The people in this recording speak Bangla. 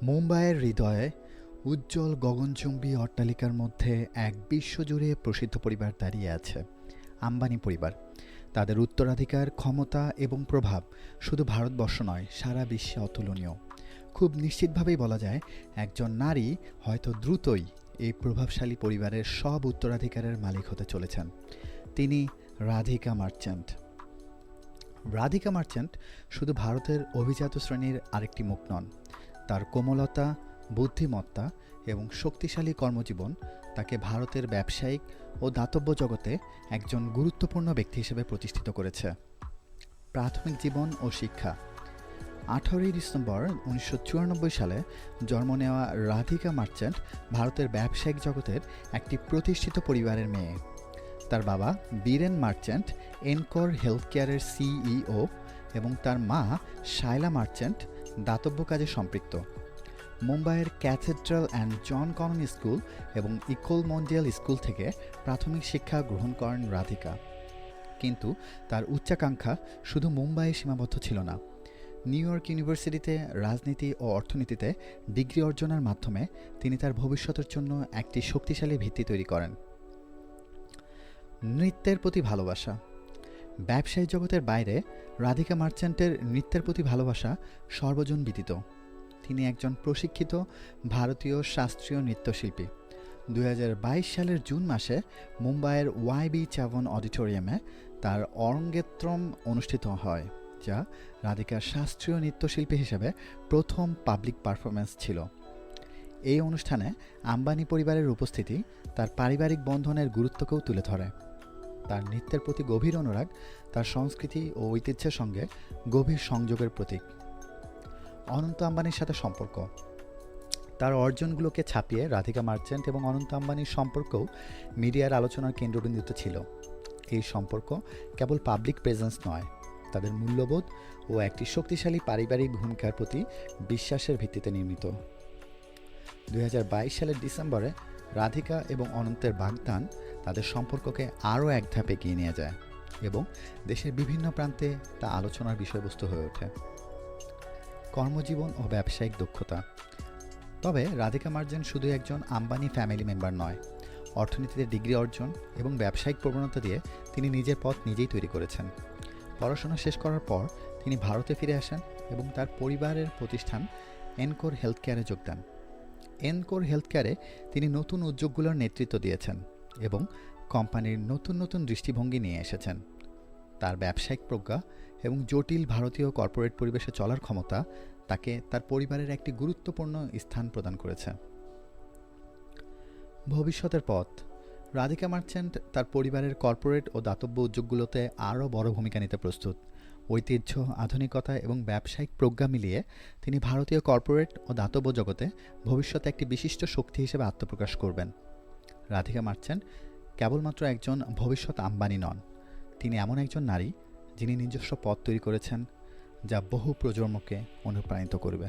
মুম্বাইয়ের হৃদয়ে উজ্জ্বল গগনচুম্বী অট্টালিকার মধ্যে এক বিশ্বজুড়ে প্রসিদ্ধ পরিবার দাঁড়িয়ে আছে, আম্বানি পরিবার। তাদের উত্তরাধিকার, ক্ষমতা এবং প্রভাব শুধু ভারতবর্ষ নয়, সারা বিশ্বে অতুলনীয়। খুব নিশ্চিতভাবেই বলা যায়, একজন নারী হয়তো দ্রুতই এই প্রভাবশালী পরিবারের সব উত্তরাধিকারের মালিক হতে চলেছেন। তিনি রাধিকা মার্চেন্ট। রাধিকা মার্চেন্ট শুধু ভারতের অভিজাত শ্রেণীর আরেকটি মুখ নন। তার কোমলতা, বুদ্ধিমত্তা এবং শক্তিশালী কর্মজীবন তাকে ভারতের ব্যবসায়িক ও দাতব্য জগতে একজন গুরুত্বপূর্ণ ব্যক্তি হিসেবে প্রতিষ্ঠিত করেছে। প্রাথমিক জীবন ও শিক্ষা। 18 ডিসেম্বর 1994 সালে জন্ম নেওয়া রাধিকা মার্চেন্ট ভারতের ব্যবসায়িক জগতের একটি প্রতিষ্ঠিত পরিবারের মেয়ে। তার বাবা বীরেন মার্চেন্ট এনকর হেলথ কেয়ারের সিইও এবং তার মা শায়লা মার্চেন্ট দাতব্য কাজে সম্পৃক্ত। মুম্বাইয়ের ক্যাথেড্রাল অ্যান্ড জন কনন স্কুল এবং ইকোল মন্ডিয়াল স্কুল থেকে প্রাথমিক শিক্ষা গ্রহণ করেন রাধিকা। কিন্তু তার উচ্চাকাঙ্ক্ষা শুধু মুম্বাইয়ে সীমাবদ্ধ ছিল না। নিউ ইয়র্ক ইউনিভার্সিটিতে রাজনীতি ও অর্থনীতিতে ডিগ্রি অর্জনের মাধ্যমে তিনি তার ভবিষ্যতের জন্য একটি শক্তিশালী ভিত্তি তৈরি করেন। নৃত্যের প্রতি ভালোবাসা। ব্যবসায়ী জগতের বাইরে রাধিকা মার্চেন্টের নৃত্যের প্রতি ভালোবাসা সর্বজন বিদিত। তিনি একজন প্রশিক্ষিত ভারতীয় শাস্ত্রীয় নৃত্যশিল্পী। 2022 সালের জুন মাসে মুম্বাইয়ের ওয়াইবি চ্যাভন অডিটোরিয়ামে তার অরঙ্গেত্রম অনুষ্ঠিত হয়, যা রাধিকার শাস্ত্রীয় নৃত্যশিল্পী হিসেবে প্রথম পাবলিক পারফরম্যান্স ছিল। এই অনুষ্ঠানে আম্বানি পরিবারের উপস্থিতি তার পারিবারিক বন্ধনের গুরুত্বকেও তুলে ধরে। তার নৃত্যের প্রতি গভীর অনুরাগ তার সংস্কৃতি ও ঐতিহ্যের সঙ্গে গভীর সংযোগের প্রতীক। অনন্ত আম্বানির সাথে সম্পর্ক। তার অর্জনগুলোকে ছাপিয়ে রাধিকা মার্চেন্ট এবং অনন্ত আম্বানির সম্পর্কও মিডিয়ার আলোচনার কেন্দ্রবিন্দুতে ছিল। এই সম্পর্ক কেবল পাবলিক প্রেজেন্স নয়, তাদের মূল্যবোধ ও একটি শক্তিশালী পারিবারিক ভূমিকার প্রতি বিশ্বাসের ভিত্তিতে নির্মিত। 2022 সালের ডিসেম্বরে রাধিকা এবং অনন্তের বাগদান তাদের সম্পর্ককে আরও এক ধাপ এগিয়ে নিয়ে যায় এবং দেশের বিভিন্ন প্রান্তে তা আলোচনার বিষয়বস্তু হয়ে ওঠে। কর্মজীবন ও ব্যবসায়িক দক্ষতা। তবে রাধিকা মার্চেন্ট শুধু একজন আম্বানি ফ্যামিলি মেম্বার নয়। অর্থনীতিতে ডিগ্রি অর্জন এবং ব্যবসায়িক প্রবণতা দিয়ে তিনি নিজের পথ নিজেই তৈরি করেছেন। পড়াশোনা শেষ করার পর তিনি ভারতে ফিরে আসেন এবং তার পরিবারের প্রতিষ্ঠান এনকোর হেলথ কেয়ারে যোগ দেন। এনকোর হেলথ কেয়ারে তিনি নতুন উদ্যোগগুলোর নেতৃত্ব দিয়েছেন এবং কোম্পানির নতুন নতুন দৃষ্টিভঙ্গি নিয়ে এসেছেন। তার ব্যবসায়িক প্রজ্ঞা এবং জটিল ভারতীয় কর্পোরেট পরিবেশে চলার ক্ষমতা তাকে তার পরিবারের একটি গুরুত্বপূর্ণ স্থান প্রদান করেছে। ভবিষ্যতের পথ। রাধিকা মার্চেন্ট তার পরিবারের কর্পোরেট ও দাতব্য উদ্যোগগুলোতে আরও বড় ভূমিকা নিতে প্রস্তুত। ঐতিহ্য, আধুনিকতা এবং ব্যবসায়িক প্রজ্ঞা মিলিয়ে তিনি ভারতীয় কর্পোরেট ও দাতব্য জগতে ভবিষ্যতে একটি বিশিষ্ট শক্তি হিসেবে আত্মপ্রকাশ করবেন। রাধিকা মার্চেন্ট কেবলমাত্র একজন ভবিষ্যৎ আম্বানি নন, তিনি এমন একজন নারী যিনি নিজস্ব পথ তৈরি করেছেন, যা বহু প্রজন্মকে অনুপ্রাণিত করবে।